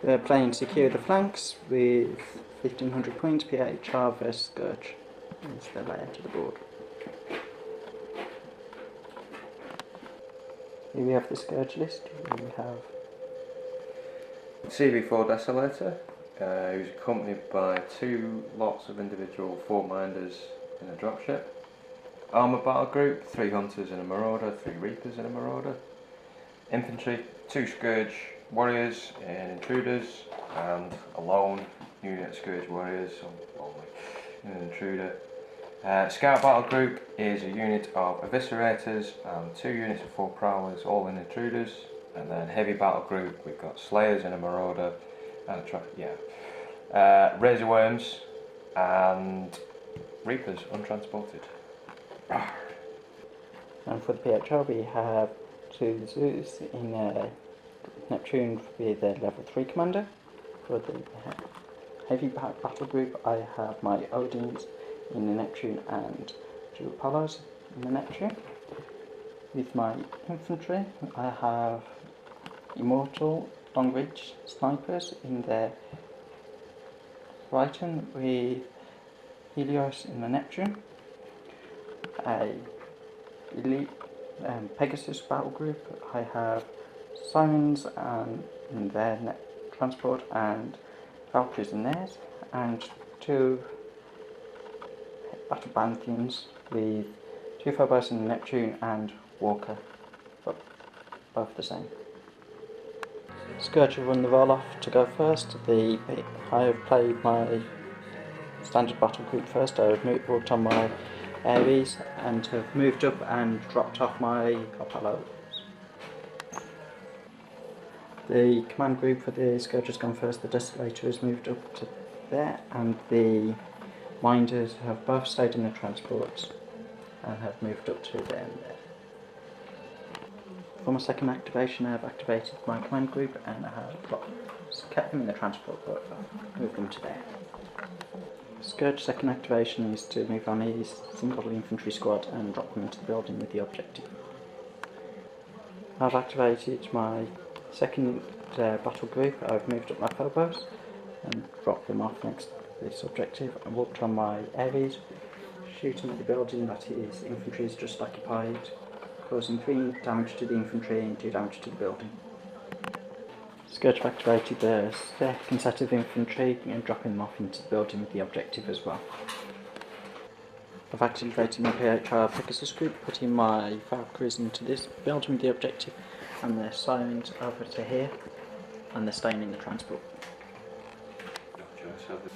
We're playing Secure the Flanks with 1500 points, PHR VS Scourge. That's the layout of the board. Here we have the Scourge list. We have CV4 Desolator, who's accompanied by 2 lots of individual 4 minders in a dropship. Armour Battle Group, 3 Hunters and a Marauder, 3 Reapers and a Marauder. Infantry, 2 Scourge Warriors and Intruders, and a lone unit of Scourge Warriors, and an Intruder. Scout Battle Group is a unit of Eviscerators and 2 units of 4 Prowlers, all in Intruders. And then Heavy Battle Group, we've got Slayers and a Marauder, and Razor Worms and Reapers untransported. And for the PHR we have 2 Zeus in Neptune with a level 3 commander. For the Heavy Battle Group I have my Odins in the Neptune and 2 Apollos in the Neptune. With my infantry I have Immortal Long Range Snipers in their Brighton with Helios in the Neptune. A Elite Pegasus Battle Group I have Simons and in their transport and Valkyries in theirs, and 2 Battle Pantheons with 2 Phobos in the Neptune and Walker, but both the same. Scourge have run the roll off to go first. I have played my standard battle group first. I have worked on my Ares and have moved up and dropped off my Apollos. The command group for the Scourge has gone first. The Desolator has moved up to there, and the Minders have both stayed in the transports and have moved up to there and there. For my second activation I have activated my command group and I have kept them in the transport but moved them to there. Scourge second activation is to move on his single infantry squad and drop them into the building with the objective. I've activated my second battle group. I've moved up my Phobos and dropped them off next to this objective. I walked on my Ares, shooting at the building that his infantry is just occupied, causing 3 damage to the infantry and 2 damage to the building. Scourge have activated the second set of infantry and dropping them off into the building with the objective as well. I've activated my PHR Pegasus group, putting my Valkyries into this building with the objective, and their Sirens over to here, and they're staying in the transport.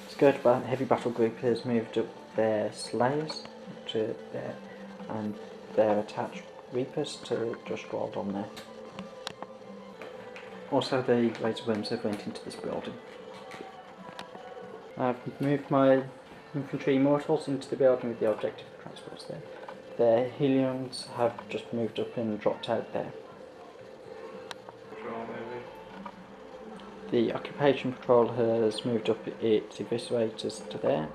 Scourge Heavy Battle Group has moved up their Slayers to there, and their attached Reapers to just roll on there. Also the Razor Worms have went into this building. I've moved my infantry Immortals into the building with the objective of transports there. Their Helions have just moved up and dropped out there. The Occupation Patrol has moved up its Eviscerators to there,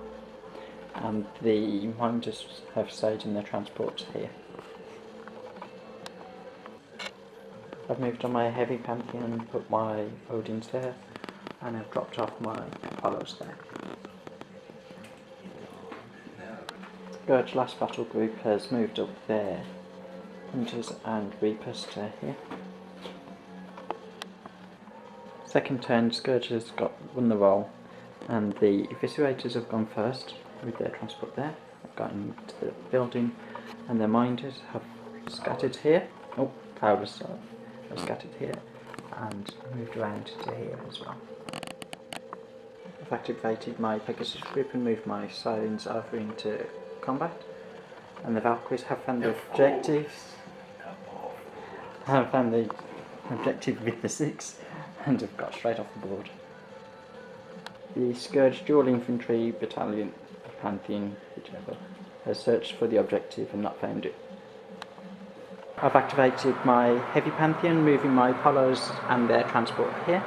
and the Minders have stayed in their transports here. I've moved on my Heavy Pantheon and put my Odins there, and I've dropped off my Apollos there. Scourge last battle group has moved up their Hunters and Reapers to here. Second turn, Scourge has won the roll, and the Eviscerators have gone first with their transport there. I've got into the building, and their Minders have scattered here. Oh, Powers have scattered here and moved around to here as well. I've activated my Pegasus group and moved my Sirens over into combat, and the Valkyries have found the objectives. Have found the objective with the 6 and have got straight off the board. The Scourge Dual Infantry Battalion, Pantheon, whichever, has searched for the objective and not found it. I've activated my Heavy Pantheon, moving my Apollos and their transport here.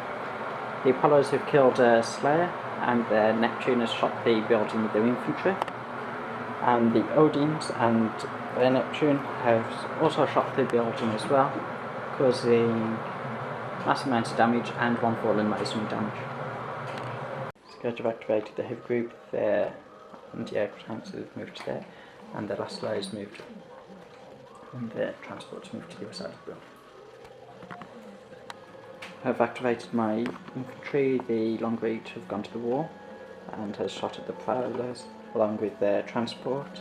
The Apollos have killed a Slayer, and their Neptune has shot the building with their infantry. And the Odins and their Neptune have also shot the building as well, causing massive amount of damage and one fallen masonry damage. Scourge have activated the heavy group, their anti-air tanks have moved to there, and their last layers moved, and their transports moved to the other side of the building. I've activated my infantry, the long reach have gone to the wall and has shot at the prowlers along with their transport,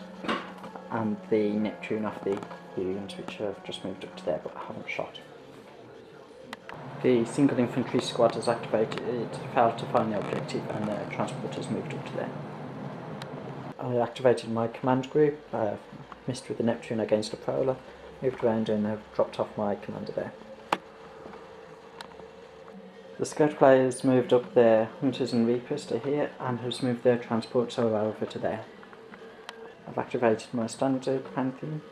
and the Neptune off the Heliums, which have just moved up to there but haven't shot. The single infantry squad has activated, failed to find the objective, and the transport has moved up to there. I activated my command group, missed with the Neptune against a prowler, moved around and have dropped off my commander there. The Scourge players moved up their Hunters and Reapers to here and has moved their transports over to there. I've activated my standard Pantheon.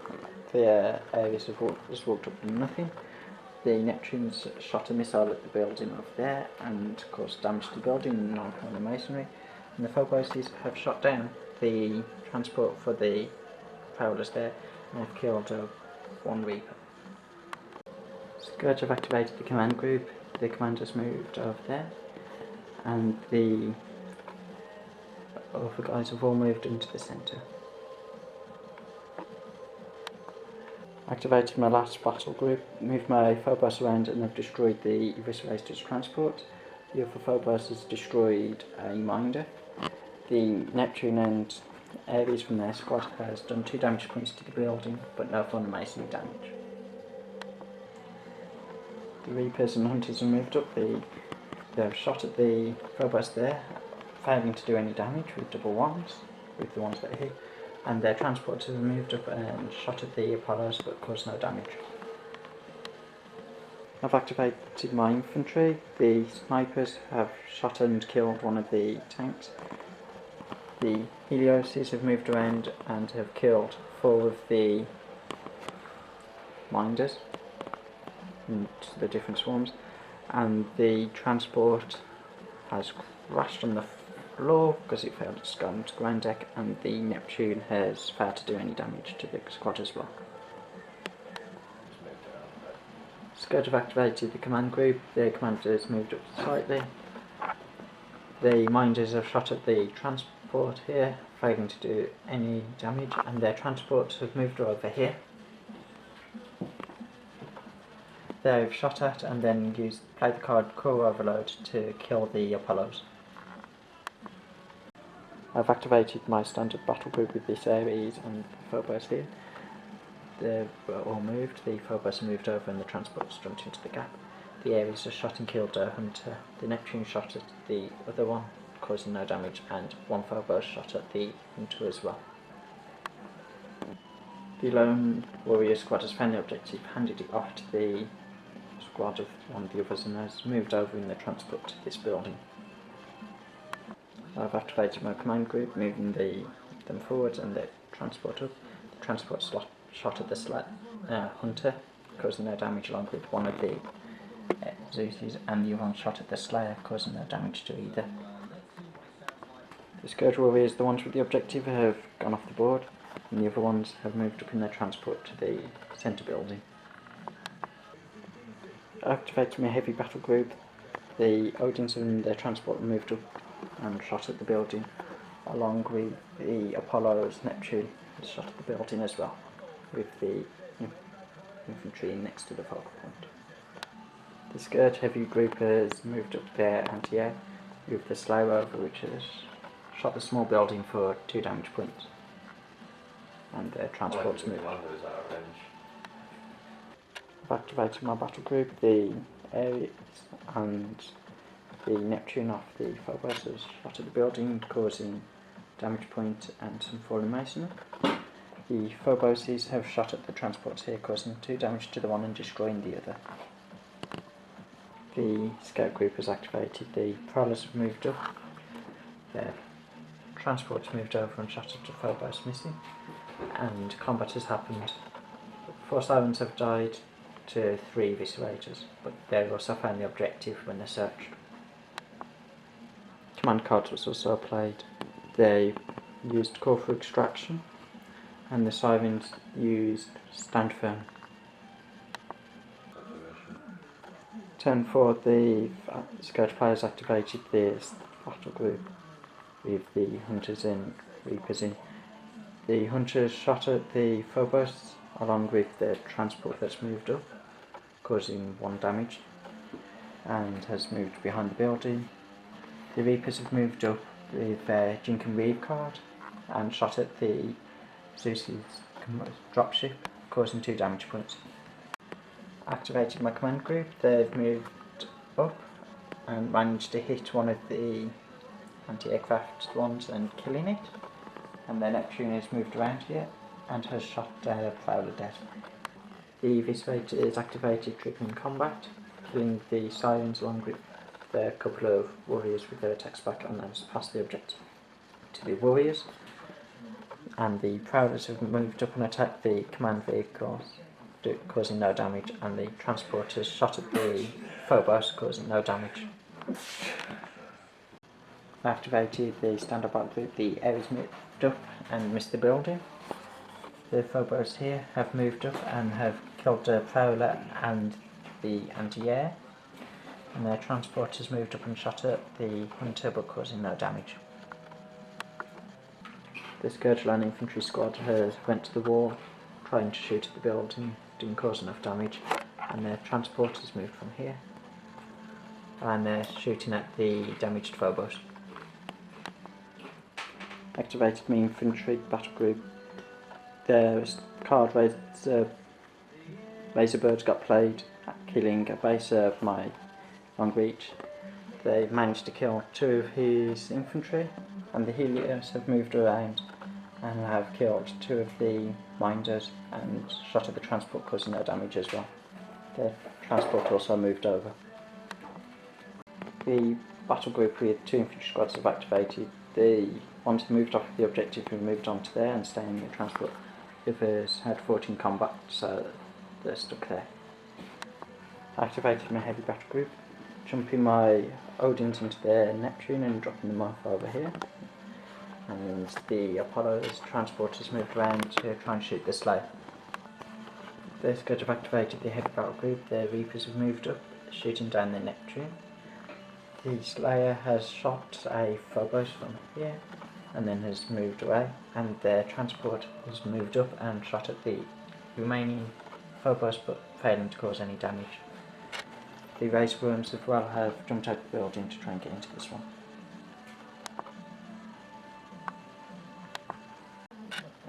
The areas have walked up and nothing. The Neptunes shot a missile at the building over there and caused damage to the building, non-corner masonry. And the Phoboses have shot down the transport for the prowlers there and have killed one Reaper. Scourge have activated the command group. The commanders moved over there, and the other guys have all moved into the centre. Activated my last battle group, moved my Phobos around and have destroyed the Eviscerator's transport. The other Phobos has destroyed a minder. The Neptune and Ares from their squad has done 2 damage points to the building, but no further masonry damage. The Reapers and Hunters have moved up. They have shot at the Phobos there, failing to do any damage with double ones, with the ones that are here. And their transporters have moved up and shot at the Apollos but caused no damage. I've activated my infantry. The snipers have shot and killed one of the tanks. The Helioses have moved around and have killed 4 of the minders and the different swarms, and the transport has crashed on the floor because it failed its ground deck, and the Neptune has failed to do any damage to the squad as well. Scourge have activated the command group. The commanders moved up slightly. The minders have shot at the transport here, failing to do any damage, and their transports have moved over here. They've shot at and then played the card Core Overload to kill the Apollos. I've activated my standard battle group with this Ares and Phobos here. They've all moved. The Phobos moved over and the transports jumped into the gap. The Ares has shot and killed a Hunter. The Neptune shot at the other one, causing no damage, and one Phobos shot at the Hunter as well. The lone warrior squad has found the objective, handed it off to the squad of one of the others, and has moved over in the transport to this building. I've activated my command group, moving them forwards and the transport up. The transport shot at the Hunter, causing no damage, along with one of the Zeuses, and the other one shot at the Slayer, causing no damage to either. The Scourge warriors, the ones with the objective, have gone off the board, and the other ones have moved up in their transport to the centre building. I activated my heavy battle group. The Odins and their transport moved up and shot at the building, along with the Apollo's Neptune shot at the building as well, with the infantry next to the focal point. The Scourge heavy group has moved up their anti-air, with the Slayer over, which has shot the small building for 2 damage points, and their transports moved. I've activated my battle group. The Ares and the Neptune off the Phobos has shot at the building, causing damage point and some fallen masonry. The Phoboses have shot at the transports here, causing 2 damage to the one and destroying the other. The scout group has activated. The prowlers have moved up. Their transports moved over and shot at the Phobos, missing. And combat has happened. 4 sirens have died to 3 eviscerators, but they also found the objective when they searched. Command cards was also played. They used Core for Extraction, and the sirens used Stand Firm. Turn 4, the Scourge players activated this battle group with the Hunters and Reapers in. The Hunters shot at the Phobos along with the transport that's moved up, causing 1 damage, and has moved behind the building. The Reapers have moved up with their Jink and Reeve card and shot at the Zeus's dropship, causing 2 damage points. Activated my command group. They've moved up and managed to hit one of the anti-aircraft ones and killing it. And their Neptune has moved around here and has shot Prowler dead. The Eviscerator is activated, triggering combat, killing the Sirens along with a couple of warriors with their attacks back, and has passed the objective to the warriors. And the Prowlers have moved up and attacked the command vehicles, causing no damage, and the transporters shot at the Phobos, causing no damage. Activated the standard battle group. The Ares moved up and missed the building. The Phobos here have moved up and have killed the Prowler and the anti-air, and their transporters moved up and shot at the Hunter, but causing no damage. The Scourge Land Infantry squad has went to the wall, trying to shoot at the building, didn't cause enough damage, and their transporters moved from here, and they're shooting at the damaged Phobos. Activated my infantry battle group. Their card Razor got played, killing a base of my long reach. They've managed to kill 2 of his infantry, and the Helios have moved around and have killed 2 of the minders and shot at the transport, causing no damage as well. The transport also moved over. The battle group with 2 infantry squads have activated. The ones that moved off the objective have moved on to there and staying in the transport. The others had 14 combat, so they're stuck there. Activated my heavy battle group, jumping my Odins into their Neptune and dropping them off over here. And the Apollo's transporters moved around to try and shoot the Slayer. The Scourge have activated the heavy battle group. The Reapers have moved up, shooting down the Neptune. The Slayer has shot a Phobos from here and then has moved away, and their transport has moved up and shot at the remaining Phobos, but failing to cause any damage. The Razor Worms as well have jumped out the building to try and get into this one.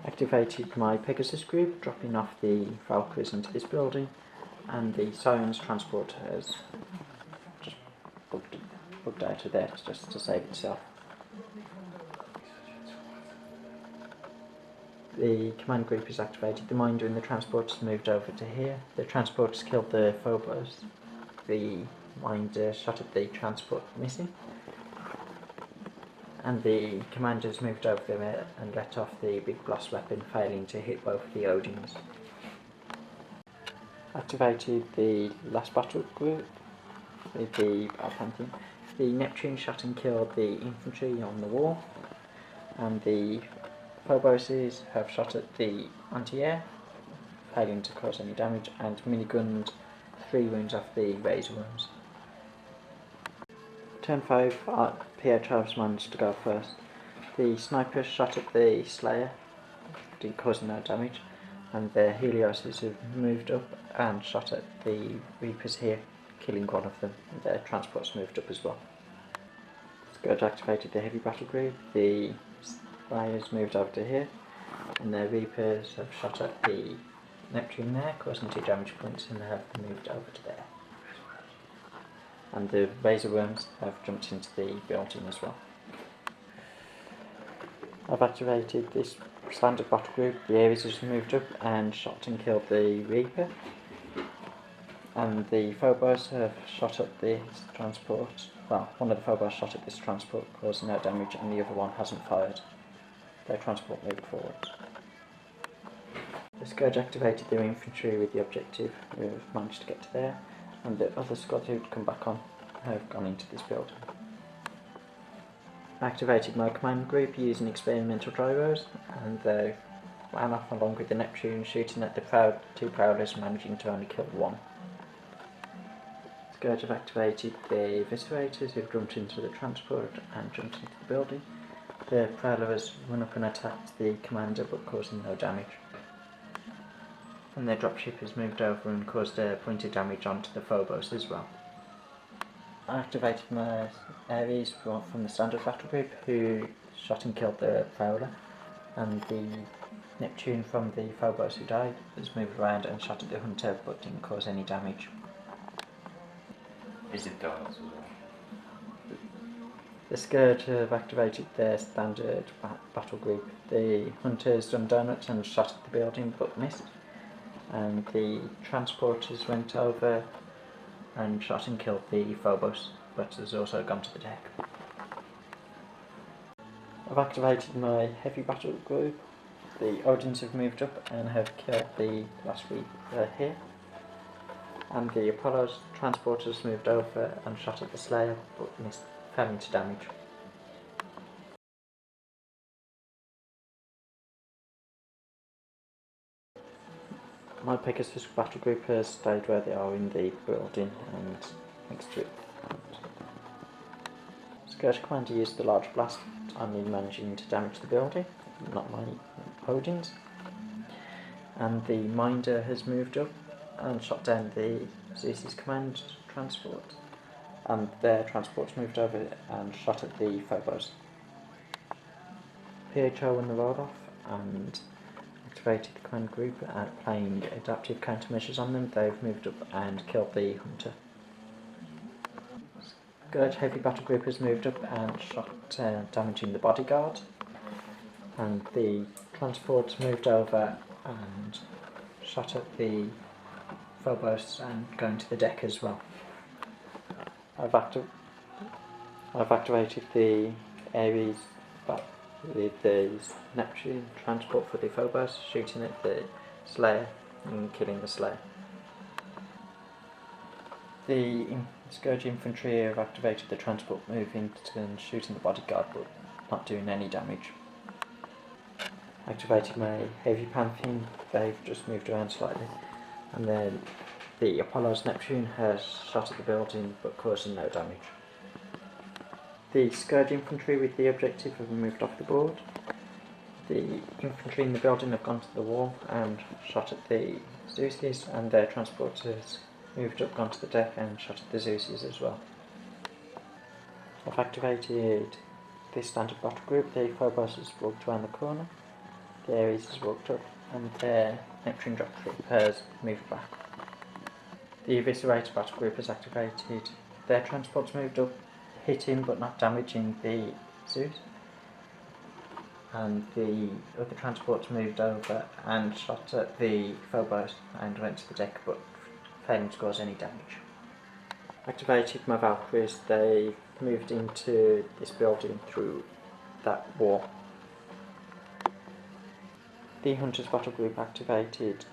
Activated my Pegasus group, dropping off the Valkyries into this building, and the Sirens transport has just bugged out of there just to save itself. The command group is activated. The Minder and the transporters moved over to here. The transporters killed the Phobos. The Minder shot at the transport, missing. And the commanders moved over there and let off the big blast weapon, failing to hit both of the Odins. Activated the last battle group with the Pantheon. The Neptune shot and killed the infantry on the wall, and the Phoboses have shot at the anti-air, failing to cause any damage, and minigunned 3 wounds off the Razor Worms. Turn 5, PHR managed to go first. The Snipers shot at the Slayer, causing no damage, and the Helioses have moved up and shot at the Reapers here, killing 1 of them, and their transports moved up as well. Scourge activated the heavy battle group. The Slayers moved over to here, and the Reapers have shot at the Neptune there, causing 2 damage points, and they have moved over to there. And the Razor Worms have jumped into the building as well. I've activated this standard battle group. The Ares has moved up and shot and killed the Reaper, and the Phobos have shot at this transport. Well, one of the Phobos shot at this transport, causing no damage, and the other one hasn't fired. Their transport moved forward. The Scourge activated their infantry with the objective, who have managed to get to there, and the other squads who'd come back on have gone into this building. I activated my command group using experimental gyros, and they ran off along with the Neptune, shooting at the 2 Prowlers, managing to only kill 1. Scourge have activated the eviscerators who've jumped into the transport and jumped into the building. The Prowler has run up and attacked the commander but causing no damage. And their dropship has moved over and caused a point of damage onto the Phobos as well. I activated my Ares from the standard battle group who shot and killed the Prowler, and the Neptune from the Phobos who died has moved around and shot at the Hunter but didn't cause any damage. Is it darts as well? The Scourge have activated their standard battle group. The Hunters done donuts and shot at the building but missed, and the Transporters went over and shot and killed the Phobos but has also gone to the deck. I've activated my heavy battle group. The Odins have moved up and have killed the last Reaper here, and the Apollo's Transporters moved over and shot at the Slayer but missed, fell into damage. My Pegasus battle group has stayed where they are in the building and next to it. Scourge Commander used the large blast, only managing to damage the building, not my Odins. And the Minder has moved up and shot down the Zeus's command transport, and their transports moved over and shot at the Phobos. PHR won the roll-off and activated the command group, applying adaptive countermeasures on them. They've moved up and killed the Hunter. Scourge Heavy Battle Group has moved up and shot, damaging the bodyguard, and the transports moved over and shot at the Phobos and going to the deck as well. I've activated the Ares with the Neptune transport for the Phobos, shooting at the Slayer and killing the Slayer. The Scourge Infantry have activated the transport, moving and shooting the bodyguard but not doing any damage. Activated my Heavy Pantheon, they've just moved around slightly, and then the Apollo's Neptune has shot at the building but causing no damage. The Scourge Infantry with the objective have moved off the board. The infantry in the building have gone to the wall and shot at the Zeuses, and their transporters moved up, gone to the deck and shot at the Zeuses as well. I've activated this standard battle group. The Phobos has walked around the corner, the Ares has walked up, and their Neptune dropship has moved back. The Eviscerator battle group has activated. Their transports moved up, hitting but not damaging the Zeus, and the other transports moved over and shot at the Phobos and went to the deck but failing to cause any damage. Activated my Valkyries. They moved into this building through that wall. The Hunter's battle group activated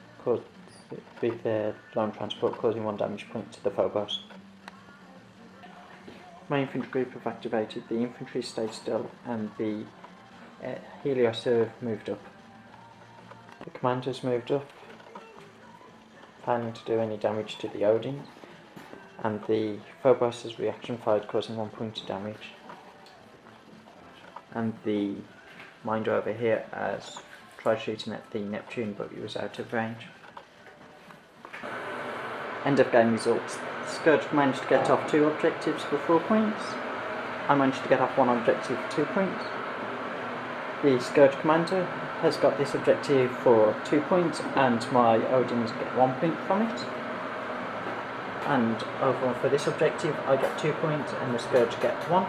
with their lone transport, causing 1 damage point to the Phobos. My infantry group have activated. The infantry stayed still and the Helios have moved up. The commanders moved up, failing to do any damage to the Odins, and the Phobos has reaction fired, causing 1 point of damage. And the Minder over here has tried shooting at the Neptune but he was out of range. End of game results. Scourge managed to get off 2 objectives for 4 points. I managed to get off 1 objective for 2 points. The Scourge Commander has got this objective for 2 points and my Odins get 1 point from it. And overall for this objective I get 2 points and the Scourge get 1.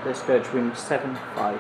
The Scourge wins 7-5.